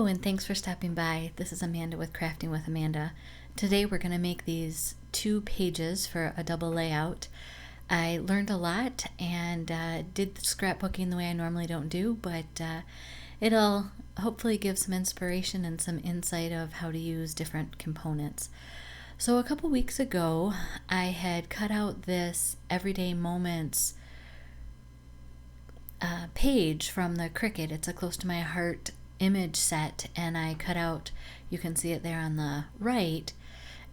and thanks for stopping by. This is Amanda with Crafting with Amanda. Today we're going to make these 2 pages for a double layout. I learned a lot and did the scrapbooking the way I normally don't do, but it'll hopefully give some inspiration and some insight of how to use different components. So a couple weeks ago, I had cut out this Everyday Moments page from the Cricut. It's a close to my heart image set, and I cut out, you can see it there on the right,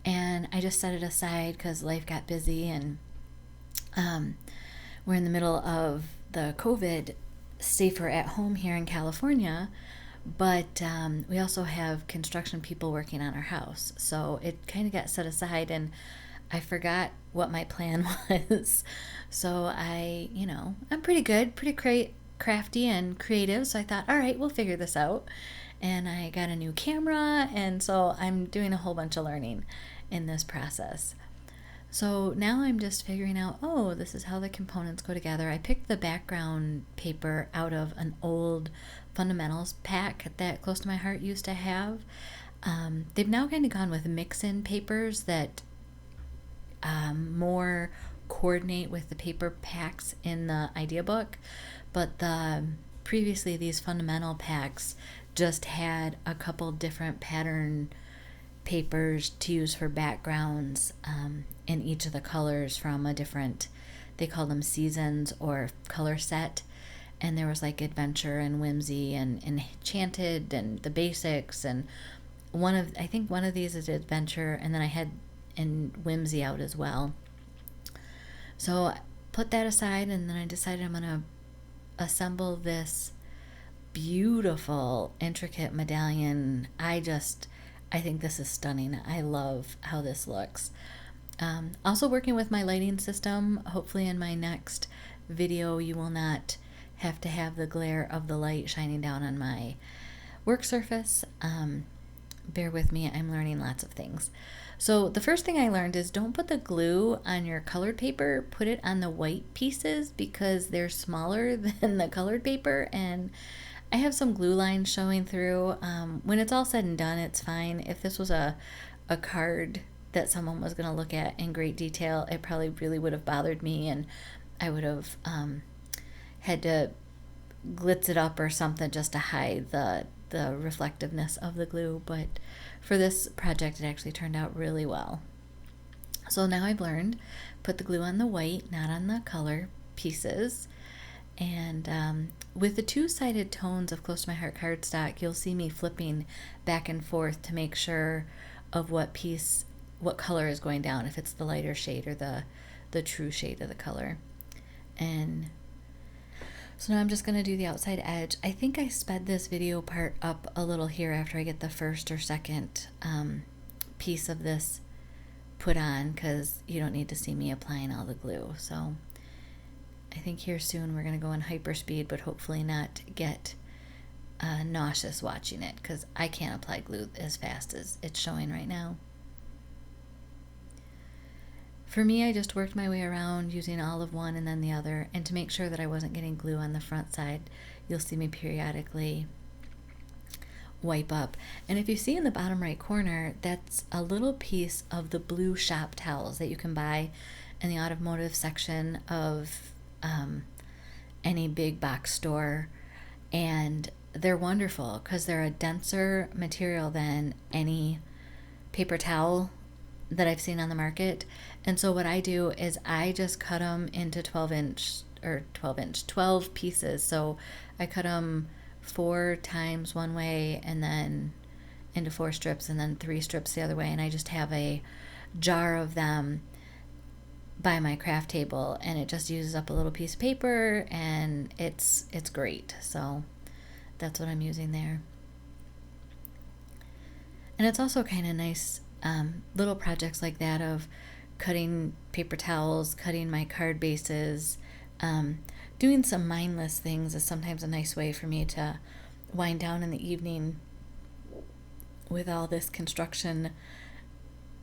and I just set it aside because life got busy, and we're in the middle of the COVID safer at home here in California, but we also have construction people working on our house, so it kind of got set aside, and I forgot what my plan was. So I'm pretty good, pretty crafty and creative. So I thought, all right, we'll figure this out. And I got a new camera. And so I'm doing a whole bunch of learning in this process. So now I'm just figuring out, oh, this is how the components go together. I picked the background paper out of an old fundamentals pack that Close to My Heart used to have. They've now kind of gone with mix-in papers that more coordinate with the paper packs in the idea book, but previously these fundamental packs just had a couple different pattern papers to use for backgrounds in each of the colors from a different, they call them seasons or color set, and there was like adventure and whimsy and enchanted and the basics, and I think one of these is adventure, and then I had and whimsy out as well. So I put that aside, and then I decided I'm going to assemble this beautiful, intricate medallion. I think this is stunning. I love how this looks. Also working with my lighting system. Hopefully in my next video you will not have to have the glare of the light shining down on my work surface. Bear with me, I'm learning lots of things. So the first thing I learned is don't put the glue on your colored paper, put it on the white pieces because they're smaller than the colored paper, and I have some glue lines showing through. When it's all said and done, it's fine. If this was a card that someone was going to look at in great detail, it probably really would have bothered me, and I would have had to glitz it up or something just to hide the reflectiveness of the glue, but for this project it actually turned out really well. So now I've learned, put the glue on the white, not on the color pieces, and with the 2-sided tones of Close to My Heart cardstock, you'll see me flipping back and forth to make sure of what color is going down, if it's the lighter shade or the true shade of the color. And so now I'm just going to do the outside edge. I think I sped this video part up a little here after I get the first or second piece of this put on, because you don't need to see me applying all the glue. So I think here soon we're going to go in hyperspeed, but hopefully not get nauseous watching it, because I can't apply glue as fast as it's showing right now. For me, I just worked my way around using all of one and then the other, and to make sure that I wasn't getting glue on the front side, you'll see me periodically wipe up. And if you see in the bottom right corner, that's a little piece of the blue shop towels that you can buy in the automotive section of any big box store, and they're wonderful because they're a denser material than any paper towel that I've seen on the market. And so what I do is I just cut them into 12 pieces. So I cut them 4 times one way, and then into 4 strips, and then 3 strips the other way, and I just have a jar of them by my craft table, and it just uses up a little piece of paper, and it's great. So that's what I'm using there. And it's also kind of nice little projects like that of cutting paper towels, cutting my card bases, doing some mindless things is sometimes a nice way for me to wind down in the evening with all this construction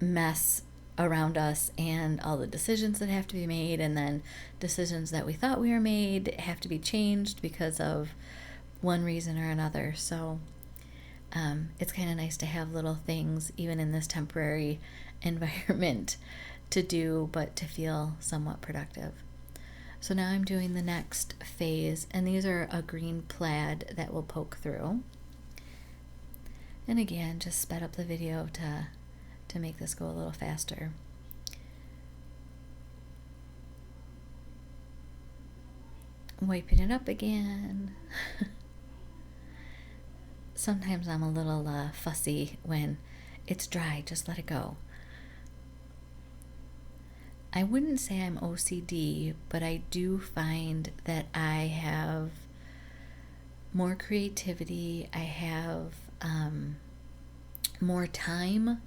mess around us and all the decisions that have to be made, and then decisions that we thought we were made have to be changed because of one reason or another. So it's kind of nice to have little things, even in this temporary environment, to do, but to feel somewhat productive. So now I'm doing the next phase, and these are a green plaid that will poke through. And again, just sped up the video to make this go a little faster. Wiping it up again. Sometimes I'm a little fussy when it's dry, just let it go. I wouldn't say I'm OCD, but I do find that I have more creativity. I have more time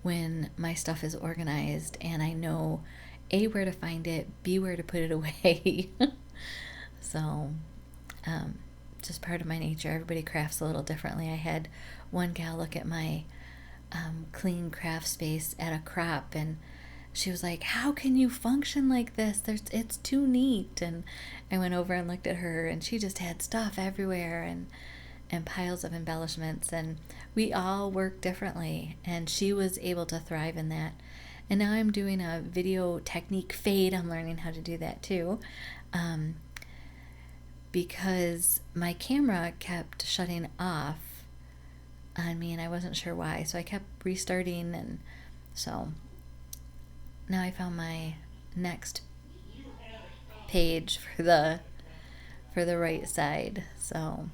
when my stuff is organized, and I know A, where to find it, B, where to put it away. So just part of my nature. Everybody crafts a little differently. I had one gal look at my clean craft space at a crop, and she was like, how can you function like this? It's too neat. And I went over and looked at her, and she just had stuff everywhere and piles of embellishments, and we all work differently, and she was able to thrive in that. And now I'm doing a video technique fade. I'm learning how to do that too, because my camera kept shutting off on me, and I wasn't sure why, so I kept restarting, and so now I found my next page for the right side. So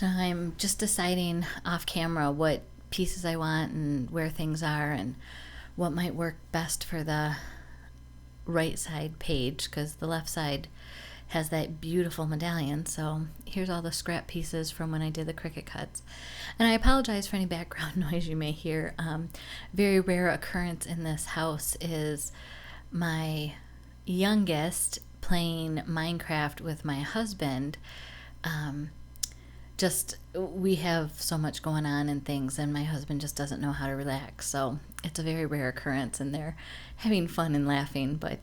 I'm just deciding off camera what pieces I want and where things are and what might work best for the right side page, because the left side has that beautiful medallion. So here's all the scrap pieces from when I did the Cricut cuts. And I apologize for any background noise you may hear. Very rare occurrence in this house is my youngest playing Minecraft with my husband. We have so much going on and things, and my husband just doesn't know how to relax. So it's a very rare occurrence, and they're having fun and laughing, but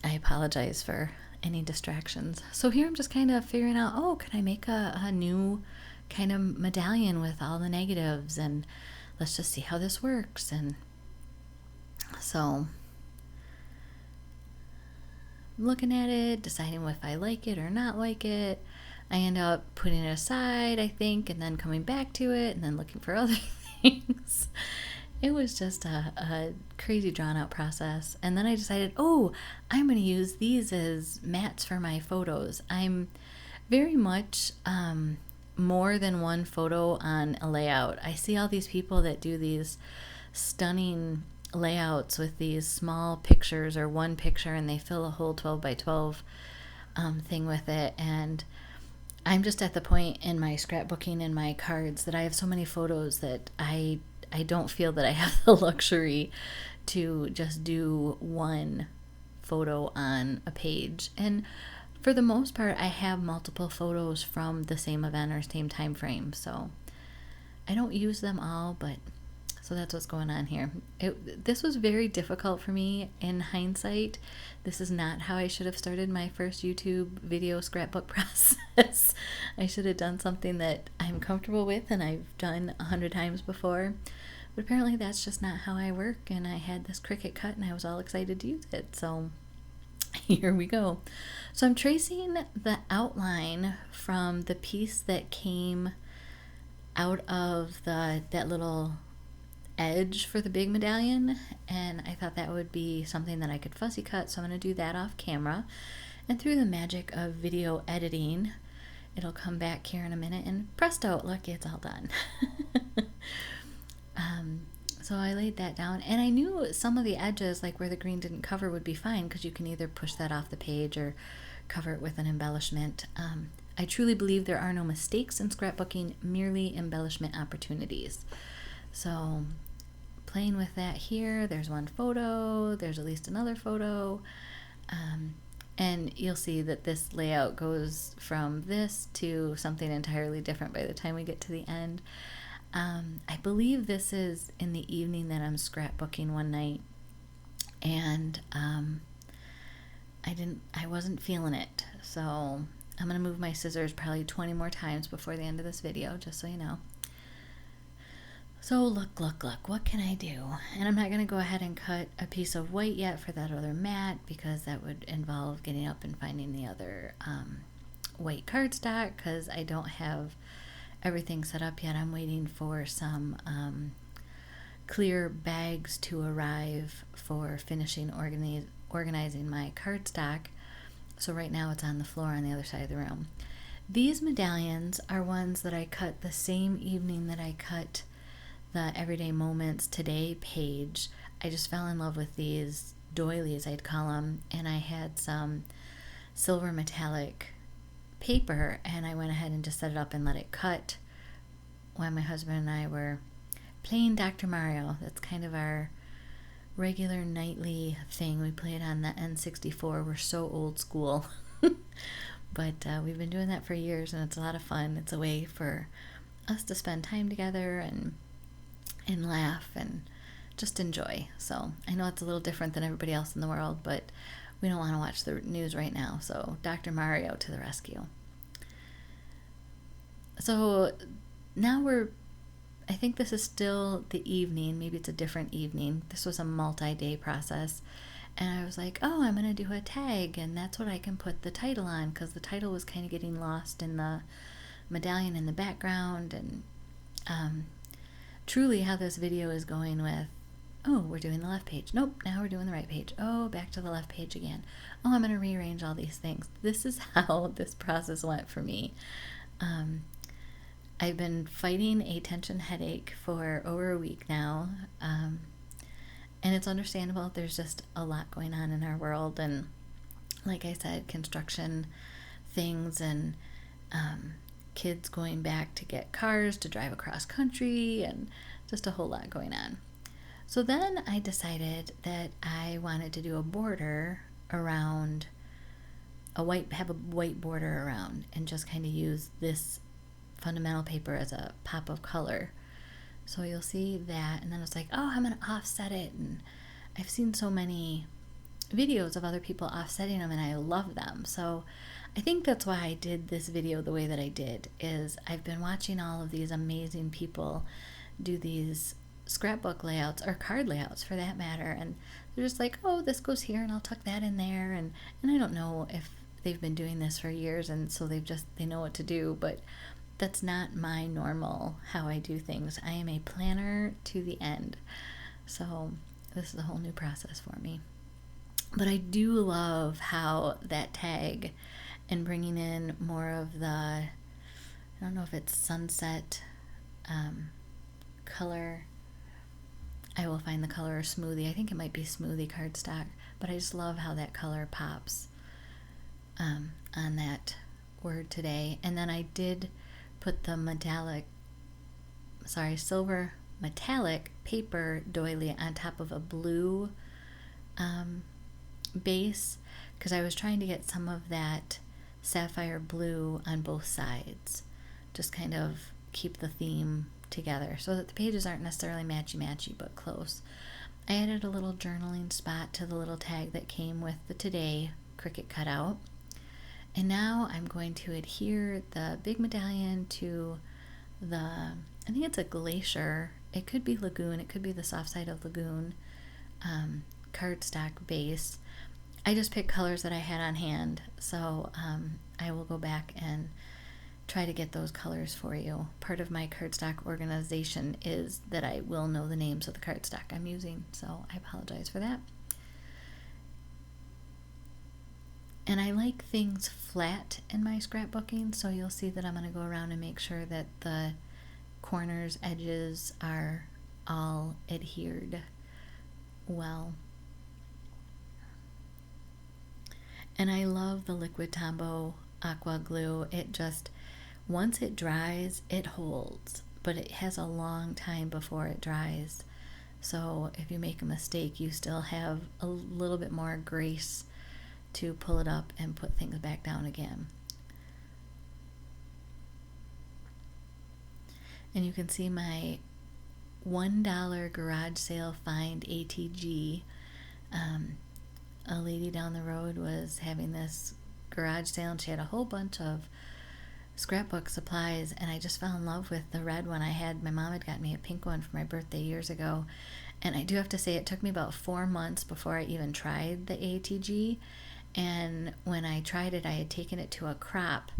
I apologize for any distractions. So here I'm just kind of figuring out, oh, can I make a new kind of medallion with all the negatives, and let's just see how this works. And so looking at it, deciding if I like it or not like it. I end up putting it aside, I think, and then coming back to it, and then looking for other things. It was just a crazy drawn out process. And then I decided, oh, I'm going to use these as mats for my photos. I'm very much more than one photo on a layout. I see all these people that do these stunning layouts with these small pictures or one picture, and they fill a whole 12 by 12 thing with it. And I'm just at the point in my scrapbooking and my cards that I have so many photos that I don't feel that I have the luxury to just do one photo on a page. And for the most part, I have multiple photos from the same event or same time frame. So I don't use them all, but so that's what's going on here. This was very difficult for me in hindsight. This is not how I should have started my first YouTube video scrapbook process. I should have done something that I'm comfortable with and I've done 100 times before. But apparently that's just not how I work, and I had this Cricut cut and I was all excited to use it. So here we go. So I'm tracing the outline from the piece that came out of that little edge for the big medallion, and I thought that would be something that I could fussy cut, so I'm going to do that off camera. And through the magic of video editing, it'll come back here in a minute, and presto, look, it's all done. So I laid that down, and I knew some of the edges, like where the green didn't cover, would be fine, because you can either push that off the page or cover it with an embellishment. I truly believe there are no mistakes in scrapbooking, merely embellishment opportunities. So playing with that here, there's one photo, there's at least another photo, and you'll see that this layout goes from this to something entirely different by the time we get to the end. I believe this is in the evening that I'm scrapbooking one night, and I wasn't feeling it, so I'm going to move my scissors probably 20 more times before the end of this video, just so you know. So look, what can I do? And I'm not going to go ahead and cut a piece of white yet for that other mat, because that would involve getting up and finding the other white cardstock, because I don't have everything set up yet. I'm waiting for some clear bags to arrive for finishing organizing my cardstock. So right now it's on the floor on the other side of the room. These medallions are ones that I cut the same evening that I cut the Everyday Moments Today page. I just fell in love with these doilies, I'd call them, and I had some silver metallic paper, and I went ahead and just set it up and let it cut when my husband and I were playing Dr. Mario. That's kind of our regular nightly thing. We played on the N64. We're so old school. But we've been doing that for years, and it's a lot of fun. It's a way for us to spend time together and laugh and just enjoy. So I know it's a little different than everybody else in the world, but we don't want to watch the news right now. So Dr. Mario to the rescue. So now I think this is still the evening. Maybe it's a different evening. This was a multi-day process. And I was like, oh, I'm going to do a tag, and that's what I can put the title on, because the title was kind of getting lost in the medallion in the background. And truly how this video is going with, oh, we're doing the left page. Nope, now we're doing the right page. Oh, back to the left page again. Oh, I'm going to rearrange all these things. This is how this process went for me. I've been fighting a tension headache for over a week now. And it's understandable. There's just a lot going on in our world. And like I said, construction things and kids going back to get cars to drive across country, and just a whole lot going on. So then I decided that I wanted to do a border around have a white border around, and just kind of use this fundamental paper as a pop of color. So you'll see that, and then it's like, oh, I'm going to offset it. And I've seen so many videos of other people offsetting them, and I love them. So I think that's why I did this video the way that I did, is I've been watching all of these amazing people do these scrapbook layouts, or card layouts for that matter, and they're just like, oh, this goes here and I'll tuck that in there, and I don't know if they've been doing this for years and so they know what to do, but that's not my normal how I do things. I am a planner to the end. So this is a whole new process for me. But I do love how that tag and bringing in more of the, I don't know if it's sunset color. I will find the color, or smoothie. I think it might be smoothie cardstock, but I just love how that color pops on that word today. And then I did put the silver metallic paper doily on top of a blue base, because I was trying to get some of that sapphire blue on both sides, just kind of keep the theme together so that the pages aren't necessarily matchy-matchy, but close. I added a little journaling spot to the little tag that came with the Today Cricut cutout. And now I'm going to adhere the big medallion to I think it's a Glacier. It could be Lagoon. It could be the soft side of Lagoon cardstock base. I just picked colors that I had on hand, so I will go back and try to get those colors for you. Part of my cardstock organization is that I will know the names of the cardstock I'm using, so I apologize for that. And I like things flat in my scrapbooking, so you'll see that I'm going to go around and make sure that the corners, edges are all adhered well. And I love the Liquid Tombow Aqua Glue. It just, once it dries, it holds, but it has a long time before it dries. So if you make a mistake, you still have a little bit more grace to pull it up and put things back down again. And you can see my $1 garage sale find ATG. A lady down the road was having this garage sale, and she had a whole bunch of scrapbook supplies, and I just fell in love with the red one. My mom had got me a pink one for my birthday years ago, and I do have to say it took me about 4 months before I even tried the ATG. And when I tried it, I had taken it to a crop,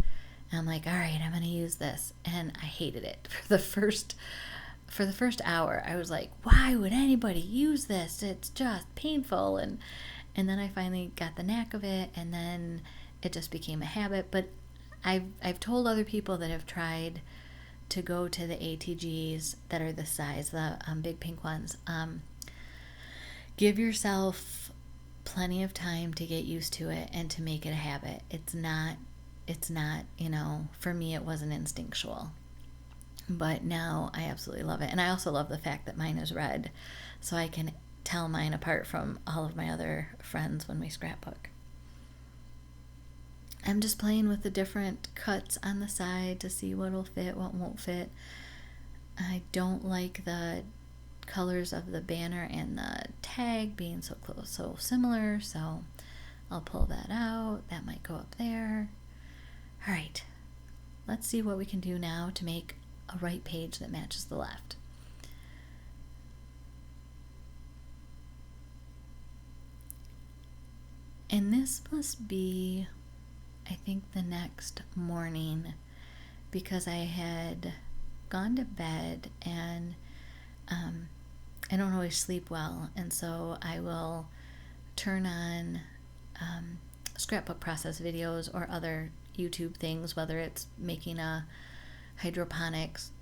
and I'm like, all right, I'm going to use this, and I hated it. For the first hour, I was like, why would anybody use this? It's just painful. And then I finally got the knack of it, and then it just became a habit. But I've told other people that have tried to go to the ATGs that are this size, the big pink ones. Give yourself plenty of time to get used to it and to make it a habit. It's not, for me it wasn't instinctual. But now I absolutely love it. And I also love the fact that mine is red, so I can tell mine apart from all of my other friends when we scrapbook. I'm just playing with the different cuts on the side to see what will fit, what won't fit. I don't like the colors of the banner and the tag being so close, so similar, so I'll pull that out. That might go up there. All right, let's see what we can do now to make a right page that matches the left. And this must be, I think, the next morning, because I had gone to bed, and I don't always sleep well, and so I will turn on Scrapbook Process videos or other YouTube things, whether it's making a hydroponics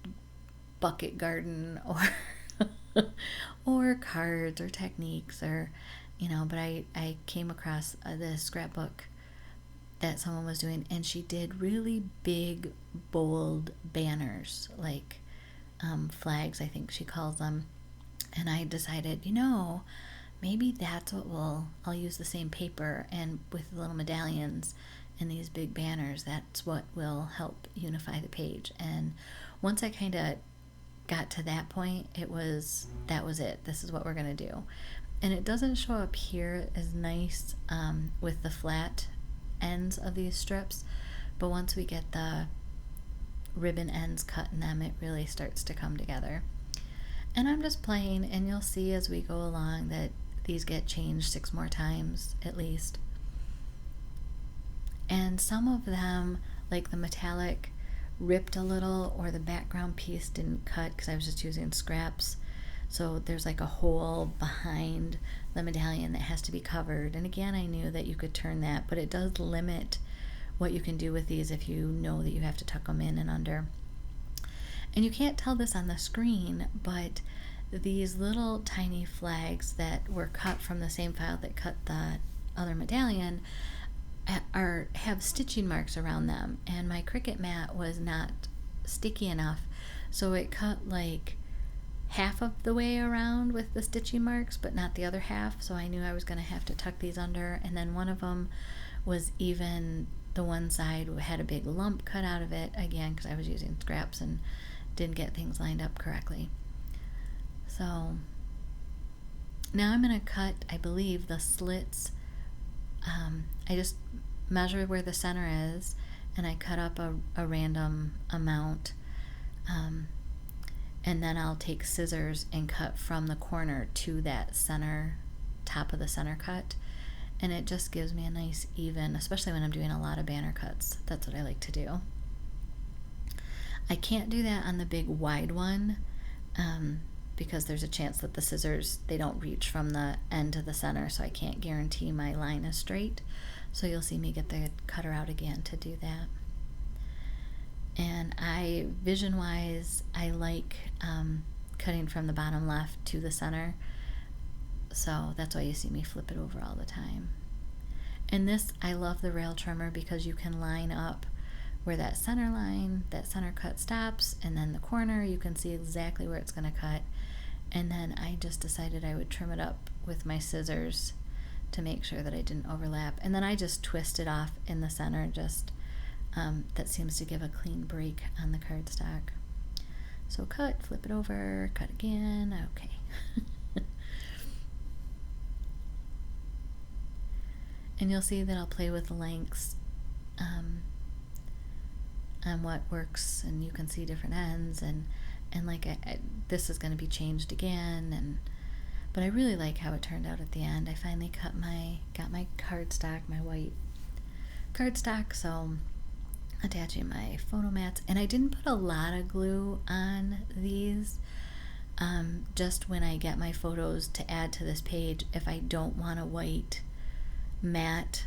bucket garden or cards or techniques, or but I came across this scrapbook that someone was doing, and she did really big, bold banners, like flags, I think she calls them. And I decided, maybe that's what I'll use the same paper, and with little medallions and these big banners, that's what will help unify the page. And once I kind of got to that point, that was it. This is what we're going to do. And it doesn't show up here as nice with the flat ends of these strips, but once we get the ribbon ends cut in them, it really starts to come together. And I'm just playing, and you'll see as we go along that these get changed 6 more times at least. And some of them, like the metallic, ripped a little, or the background piece didn't cut because I was just using scraps. So there's like a hole behind the medallion that has to be covered. And again, I knew that you could turn that, but it does limit what you can do with these if you know that you have to tuck them in and under. And you can't tell this on the screen, but these little tiny flags that were cut from the same file that cut the other medallion have stitching marks around them, and my Cricut mat was not sticky enough, so it cut like half of the way around with the stitching marks, but not the other half. So I knew I was going to have to tuck these under. And then one of them was even, the one side had a big lump cut out of it, again because I was using scraps and didn't get things lined up correctly. So now I'm going to cut, I believe, the slits. I just measure where the center is, and I cut up a random amount, and then I'll take scissors and cut from the corner to that center, top of the center cut, and it just gives me a nice even, especially when I'm doing a lot of banner cuts. That's what I like to do. I can't do that on the big wide one, because there's a chance that the scissors, they don't reach from the end to the center, so I can't guarantee my line is straight. So you'll see me get the cutter out again to do that. And vision-wise, I like cutting from the bottom left to the center, so that's why you see me flip it over all the time. And this, I love the rail trimmer because you can line up where that center line, that center cut stops, and then the corner, you can see exactly where it's going to cut. And then I just decided I would trim it up with my scissors to make sure that I didn't overlap. And then I just twist it off in the center, just that seems to give a clean break on the cardstock. So cut, flip it over, cut again, okay. And you'll see that I'll play with the lengths on what works, and you can see different ends, and like this is going to be changed again, but I really like how it turned out at the end. I finally got my cardstock, my white cardstock, so attaching my photo mats, and I didn't put a lot of glue on these. Just when I get my photos to add to this page, if I don't want a white mat,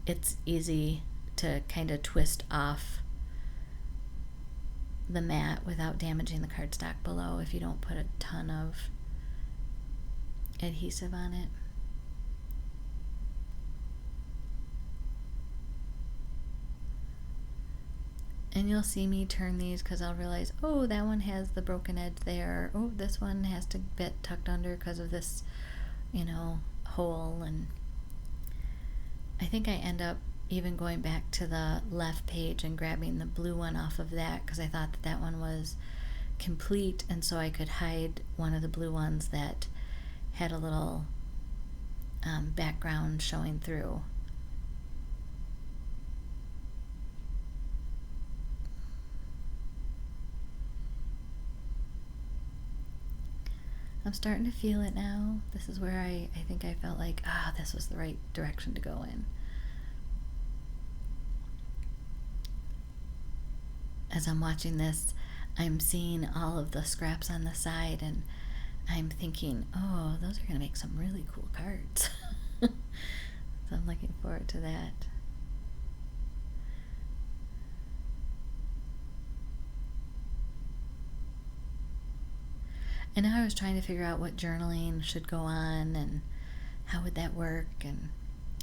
it's easy to kind of twist off the mat without damaging the cardstock below if you don't put a ton of adhesive on it. And you'll see me turn these because I'll realize, oh, that one has the broken edge there. Oh, this one has to get tucked under because of this, hole. And I think I end up even going back to the left page and grabbing the blue one off of that because I thought that one was complete, and so I could hide one of the blue ones that had a little background showing through. I'm starting to feel it now. This is where I think I felt like, this was the right direction to go in. As I'm watching this, I'm seeing all of the scraps on the side, and I'm thinking, oh, those are going to make some really cool cards. So I'm looking forward to that. And now I was trying to figure out what journaling should go on and how would that work, and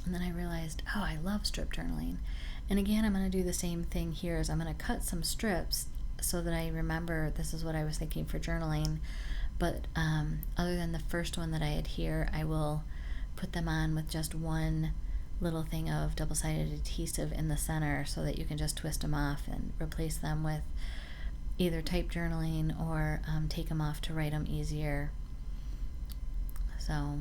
then I realized, oh, I love strip journaling. And again, I'm going to do the same thing here, is I'm going to cut some strips so that I remember this is what I was thinking for journaling. But other than the first one that I had here, I will put them on with just one little thing of double-sided adhesive in the center so that you can just twist them off and replace them with either type journaling or take them off to write them easier. So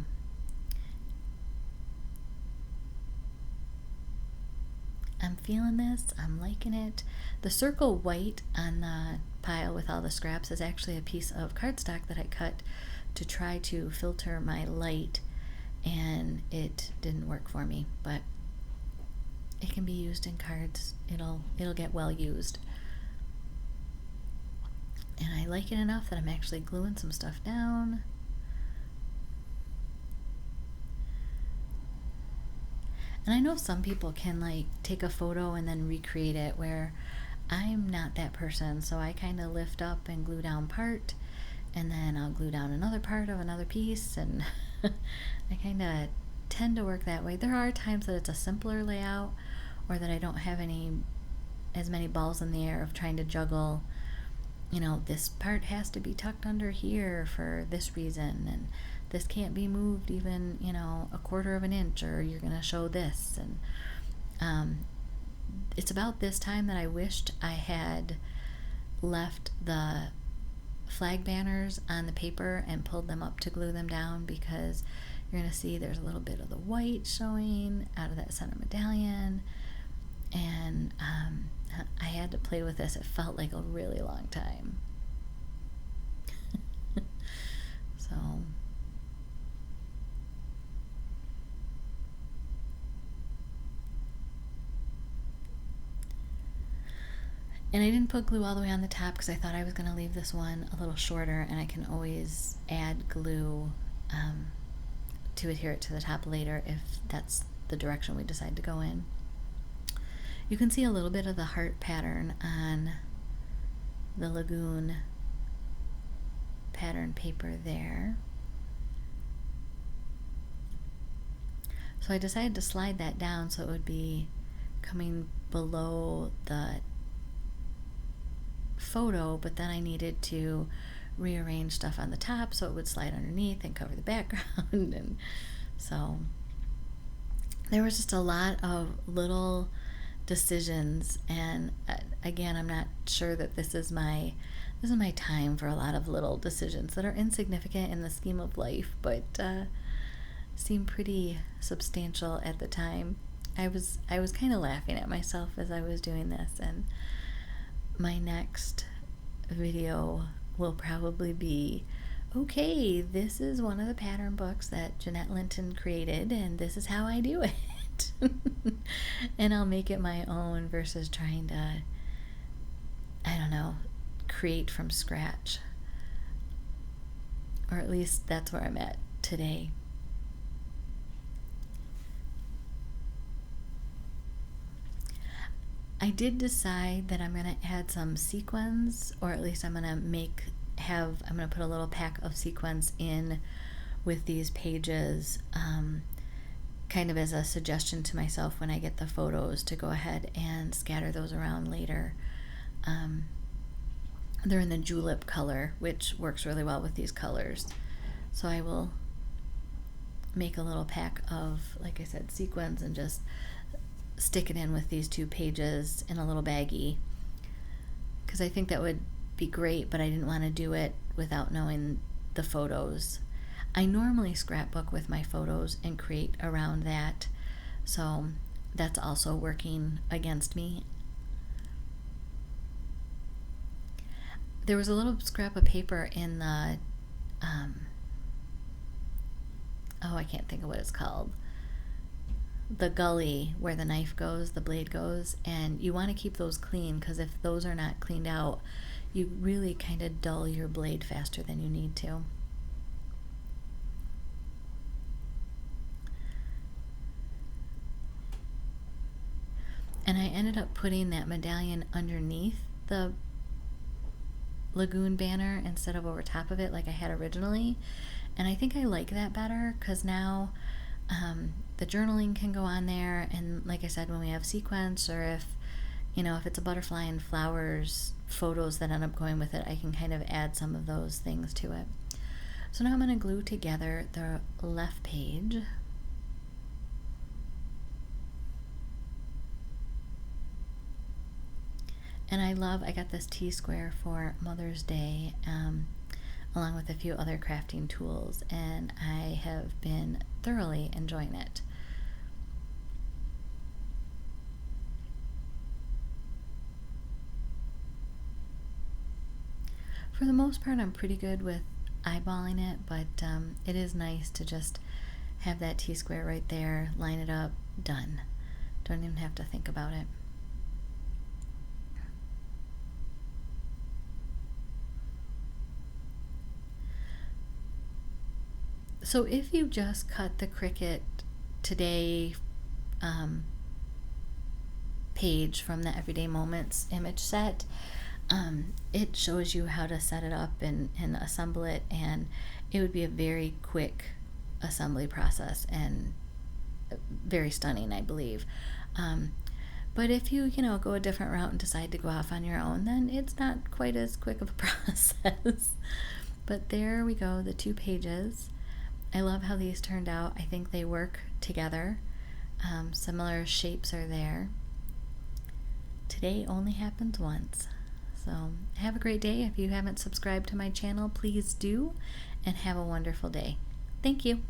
I'm feeling this. I'm liking it. The circle white on the pile with all the scraps is actually a piece of cardstock that I cut to try to filter my light, and it didn't work for me, but it can be used in cards. It'll get well used. And I like it enough that I'm actually gluing some stuff down. And I know some people can take a photo and then recreate it, where I'm not that person. So I kind of lift up and glue down part, and then I'll glue down another part of another piece, and I kind of tend to work that way. There are times that it's a simpler layout, or that I don't have as many balls in the air of trying to juggle, this part has to be tucked under here for this reason, and this can't be moved even, a quarter of an inch, or you're going to show this. And it's about this time that I wished I had left the flag banners on the paper and pulled them up to glue them down, because you're going to see there's a little bit of the white showing out of that center medallion, and I had to play with this. It felt like a really long time. So and I didn't put glue all the way on the top because I thought I was going to leave this one a little shorter, and I can always add glue to adhere it to the top later if that's the direction we decide to go in. You can see a little bit of the heart pattern on the lagoon pattern paper there. So I decided to slide that down so it would be coming below the photo, but then I needed to rearrange stuff on the top so it would slide underneath and cover the background. And so there was just a lot of little decisions, and again, I'm not sure that this is my time for a lot of little decisions that are insignificant in the scheme of life, but seem pretty substantial at the time. I was kind of laughing at myself as I was doing this, and my next video will probably be, okay, this is one of the pattern books that Jeanette Linton created, and this is how I do it. And I'll make it my own versus trying to, I don't know, create from scratch. Or at least that's where I'm at today. I did decide that I'm going to add some sequins, or at least I'm going to put a little pack of sequins in with these pages, kind of as a suggestion to myself when I get the photos to go ahead and scatter those around later. They're in the julep color, which works really well with these colors. So I will make a little pack of, like I said, sequins and just stick it in with these 2 pages in a little baggie, because I think that would be great, but I didn't want to do it without knowing the photos. I normally scrapbook with my photos and create around that, so that's also working against me. There was a little scrap of paper in the I can't think of what it's called, the gully where the knife goes, the blade goes, and you want to keep those clean, because if those are not cleaned out, you really kind of dull your blade faster than you need to. And I ended up putting that medallion underneath the lagoon banner instead of over top of it like I had originally, and I think I like that better, because now the journaling can go on there, and like I said, when we have sequence, or if it's a butterfly and flowers photos that end up going with it, I can kind of add some of those things to it. So now I'm going to glue together the left page. And I got this T-square for Mother's Day, along with a few other crafting tools, and I have been thoroughly enjoying it. For the most part, I'm pretty good with eyeballing it, but it is nice to just have that T-square right there, line it up, done. Don't even have to think about it. So if you just cut the Cricut Today page from the Everyday Moments image set, it shows you how to set it up and assemble it, and it would be a very quick assembly process and very stunning, I believe. But if you go a different route and decide to go off on your own, then it's not quite as quick of a process. But there we go, the 2 pages. I love how these turned out. I think they work together. Similar shapes are there. Today only happens once. So have a great day. If you haven't subscribed to my channel, please do, and have a wonderful day. Thank you.